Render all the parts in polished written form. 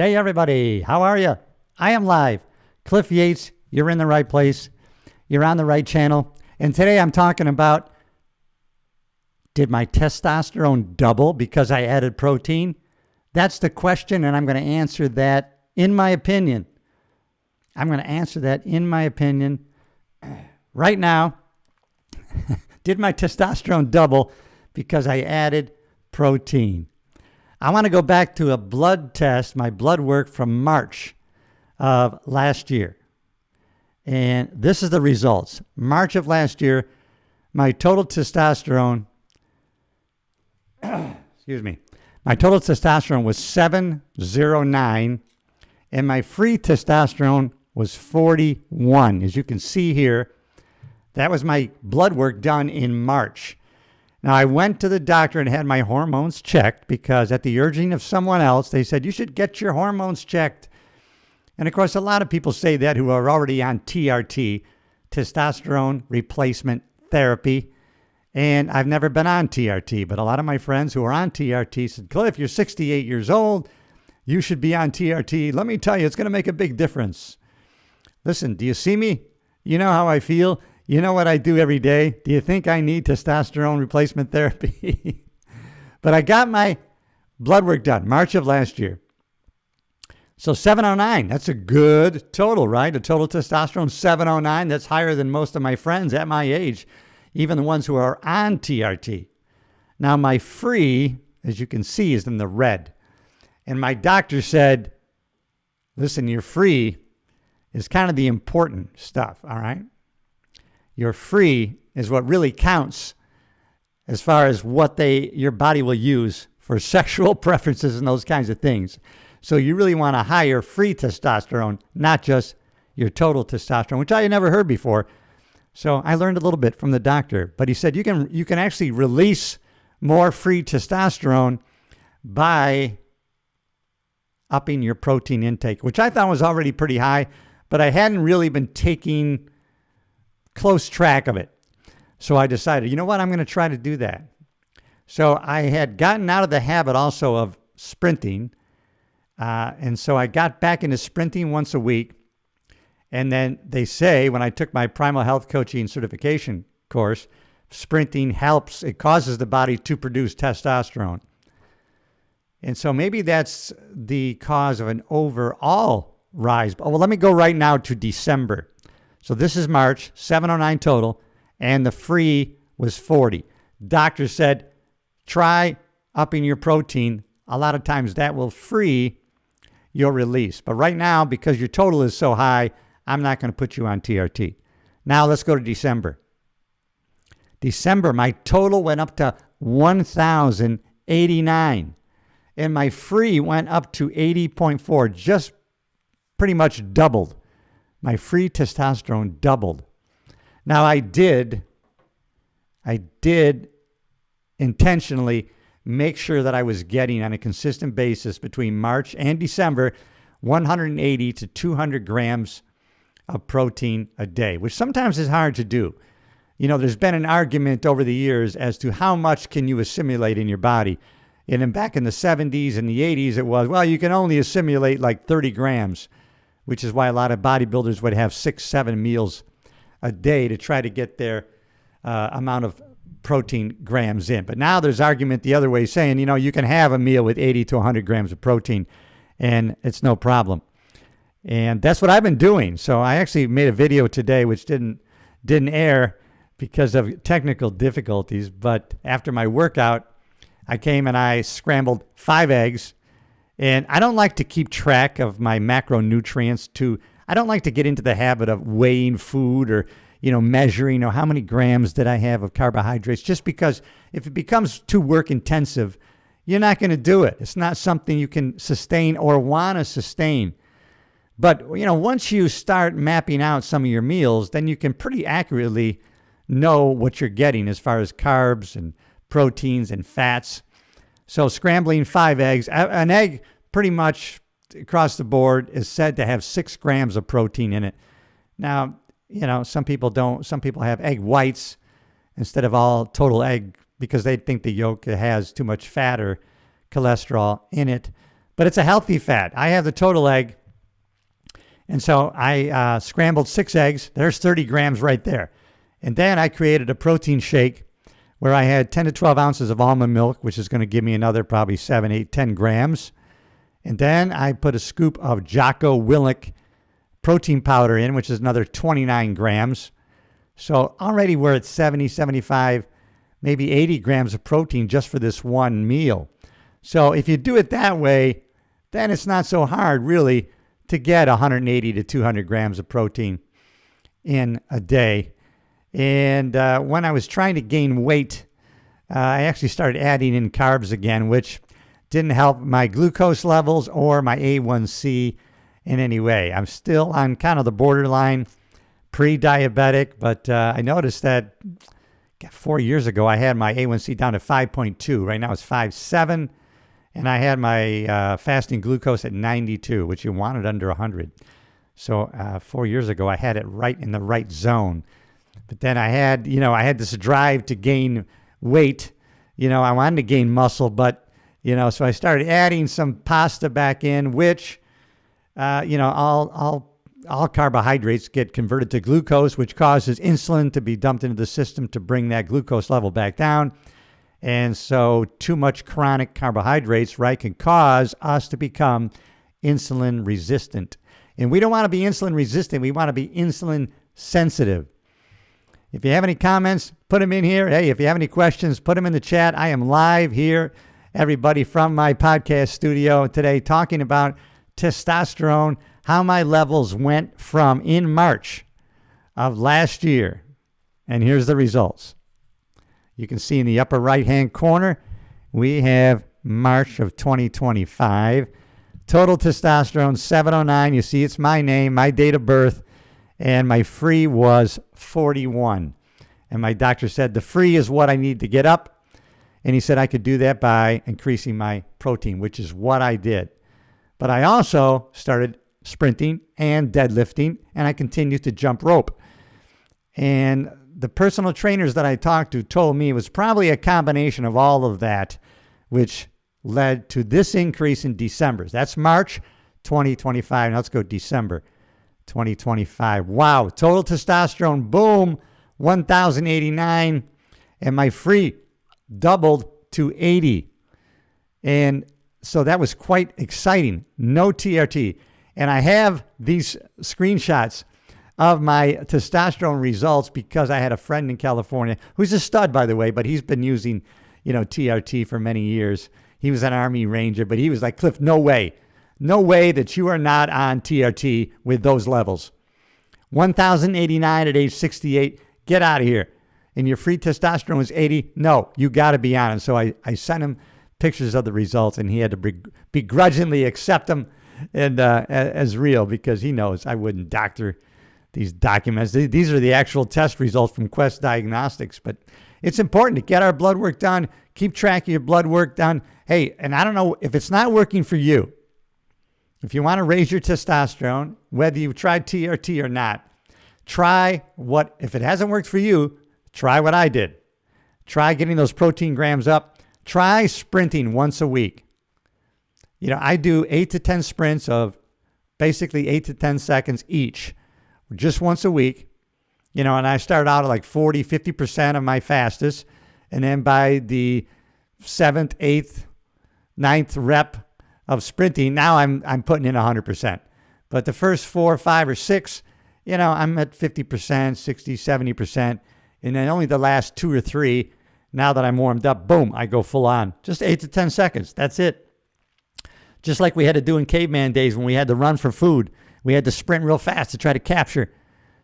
Hey everybody, how are you? I am live. Cliff Yates, you're in the right place. You're on the right channel. And today I'm talking about, did my testosterone double because I added protein? That's the question, and I'm going to answer that in my opinion. I'm going to answer that in my opinion right now. Did my testosterone double because I added protein? I want to go back to a blood test, my blood work from March of last year. And this is the results. March of last year, my total testosterone, my total testosterone was 709, and my free testosterone was 41. As you can see here, that was my blood work done in March. Now, I went to the doctor and had my hormones checked because at the urging of someone else, they said, you should get your hormones checked. And of course, a lot of people say that who are already on TRT, testosterone replacement therapy. And I've never been on TRT, but a lot of my friends who are on TRT said, Cliff, you're 68 years old. You should be on TRT. Let me tell you, it's going to make a big difference. Listen, do you see me? You know how I feel? You know what I do every day? Do you think I need testosterone replacement therapy? But I got my blood work done March of last year. So 709, that's a good total, right? A total testosterone 709, that's higher than most of my friends at my age, even the ones who are on TRT. Now my free, as you can see, is in the red. And my doctor said, listen, your free is kind of the important stuff, all right? Your free is what really counts as far as what your body will use for sexual preferences and those kinds of things. So you really want a higher free testosterone, not just your total testosterone, which I had never heard before. So I learned a little bit from the doctor, but he said you can actually release more free testosterone by upping your protein intake, which I thought was already pretty high, but I hadn't really been taking close track of it. So I decided, you know what, I'm going to try to do that. So I had gotten out of the habit also of sprinting. And so I got back into sprinting once a week. And then they say, when I took my Primal Health Coaching certification course, sprinting helps, it causes the body to produce testosterone. And so maybe that's the cause of an overall rise. Oh, well, let me go right now to December. So this is March, 709 total, and the free was 40. Doctor said, try upping your protein. A lot of times that will free your release. But right now, because your total is so high, I'm not going to put you on TRT. Now let's go to December. December, my total went up to 1,089. And my free went up to 80.4, just pretty much doubled. My free testosterone doubled. Now I did intentionally make sure that I was getting on a consistent basis between March and December 180 to 200 grams of protein a day, which sometimes is hard to do. You know, there's been an argument over the years as to how much can you assimilate in your body. And then back in the 70s and the 80s, it was, well, you can only assimilate like 30 grams, which is why a lot of bodybuilders would have 6-7 meals a day to try to get their amount of protein grams in. But now there's argument the other way saying, you know, you can have a meal with 80 to 100 grams of protein and it's no problem. And that's what I've been doing. So I actually made a video today which didn't air because of technical difficulties. But after my workout, I came and I scrambled 5 eggs. And I don't like to keep track of my macronutrients I don't like to get into the habit of weighing food or, you know, measuring or how many grams did I have of carbohydrates, just because if it becomes too work intensive, you're not going to do it. It's not something you can sustain or want to sustain. But, you know, once you start mapping out some of your meals, then you can pretty accurately know what you're getting as far as carbs and proteins and fats. So scrambling 5 eggs, an egg pretty much across the board is said to have 6 grams of protein in it. Now, you know, some people don't. Some people have egg whites instead of all total egg because they think the yolk has too much fat or cholesterol in it. but it's a healthy fat. I have the total egg. And so I scrambled 6 eggs. There's 30 grams right there. And then I created a protein shake where I had 10 to 12 ounces of almond milk, which is going to give me another probably 7, 8, 10 grams. And then I put a scoop of Jocko Willink protein powder in, which is another 29 grams. So already we're at 70, 75, maybe 80 grams of protein just for this one meal. So if you do it that way, then it's not so hard really to get 180 to 200 grams of protein in a day. And when I was trying to gain weight, I actually started adding in carbs again, which didn't help my glucose levels or my A1C in any way. I'm still on kind of the borderline pre-diabetic, but I noticed that 4 years ago I had my A1C down to 5.2. Right now it's 5.7, and I had my fasting glucose at 92, which you wanted under 100. So 4 years ago I had it right in the right zone. But then I had this drive to gain weight. I wanted to gain muscle, but, so I started adding some pasta back in, which, all carbohydrates get converted to glucose, which causes insulin to be dumped into the system to bring that glucose level back down. And so too much chronic carbohydrates, right, can cause us to become insulin resistant. And we don't want to be insulin resistant. We want to be insulin sensitive. If you have any comments, put them in here. Hey, if you have any questions, put them in the chat. I am live here, everybody, from my podcast studio today talking about testosterone, how my levels went from in March of last year. And here's the results. You can see in the upper right-hand corner, we have March of 2025. Total testosterone, 709. You see it's my name, my date of birth. And my free was 41. And my doctor said the free is what I need to get up. And he said I could do that by increasing my protein, which is what I did. But I also started sprinting and deadlifting, and I continued to jump rope. And the personal trainers that I talked to told me it was probably a combination of all of that, which led to this increase in December. That's March 2025. Now let's go December 2025. Wow. Total testosterone, boom, 1,089. And my free doubled to 80. And so that was quite exciting. No TRT. And I have these screenshots of my testosterone results because I had a friend in California who's a stud, by the way, but he's been using, TRT for many years. He was an Army Ranger, but he was like, Cliff, no way. No way that you are not on TRT with those levels. 1,089 at age 68. Get out of here. And your free testosterone is 80. No, you got to be on it. So I sent him pictures of the results, and he had to begrudgingly accept them and as real because he knows I wouldn't doctor these documents. These are the actual test results from Quest Diagnostics. But it's important to get our blood work done. Keep track of your blood work done. Hey, and I don't know if it's not working for you. If you want to raise your testosterone, whether you've tried TRT or not, if it hasn't worked for you, try what I did. Try getting those protein grams up. Try sprinting once a week. I do 8 to 10 sprints of basically 8 to 10 seconds each, just once a week. And I start out at like 40, 50% of my fastest. And then by the 7th, 8th, 9th rep of sprinting, now I'm putting in 100%. But the first 4, 5, or 6, I'm at 50%, 60, 70%. And then only the last 2 or 3, now that I'm warmed up, boom, I go full on. Just 8 to 10 seconds. That's it. Just like we had to do in caveman days when we had to run for food. We had to sprint real fast to try to capture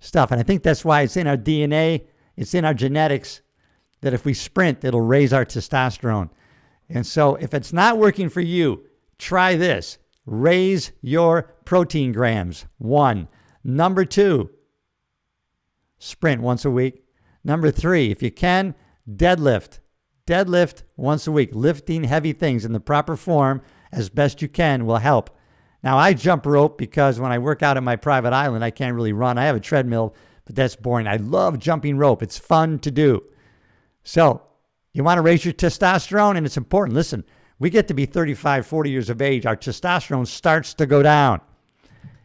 stuff. And I think that's why it's in our DNA, it's in our genetics, that if we sprint, it'll raise our testosterone. And so if it's not working for you, try this. Raise your protein grams. 1. Number 2, sprint once a week. Number 3, if you can, deadlift. Deadlift once a week. Lifting heavy things in the proper form as best you can will help. Now, I jump rope because when I work out on my private island, I can't really run. I have a treadmill, but that's boring. I love jumping rope. It's fun to do. So you want to raise your testosterone, and it's important. Listen, we get to be 35, 40 years of age, our testosterone starts to go down.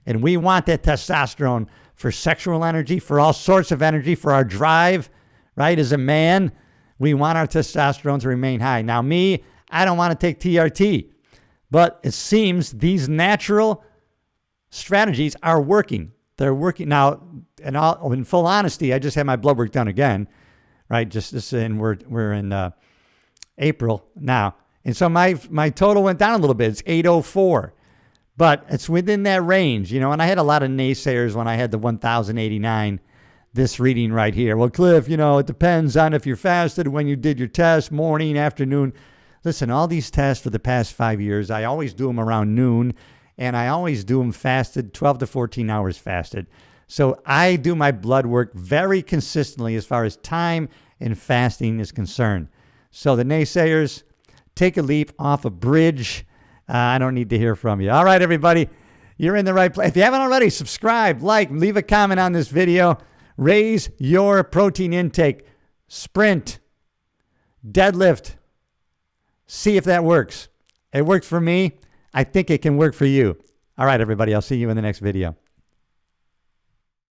And we want that testosterone for sexual energy, for all sorts of energy, for our drive, right? As a man, we want our testosterone to remain high. Now, me, I don't want to take TRT, but it seems these natural strategies are working. They're working. Now, in full honesty, I just had my blood work done again, right? And we're in April now. And so my total went down a little bit. It's 804. But it's within that range, you know, and I had a lot of naysayers when I had the 1,089, this reading right here. Well, Cliff, you know, it depends on if you're fasted, when you did your test, morning, afternoon. Listen, all these tests for the past 5 years, I always do them around noon, and I always do them fasted, 12 to 14 hours fasted. So I do my blood work very consistently as far as time and fasting is concerned. So the naysayers, take a leap off a bridge. I don't need to hear from you. All right, everybody, you're in the right place. If you haven't already, subscribe, like, leave a comment on this video. Raise your protein intake. Sprint, deadlift. See if that works. It worked for me. I think it can work for you. All right, everybody, I'll see you in the next video.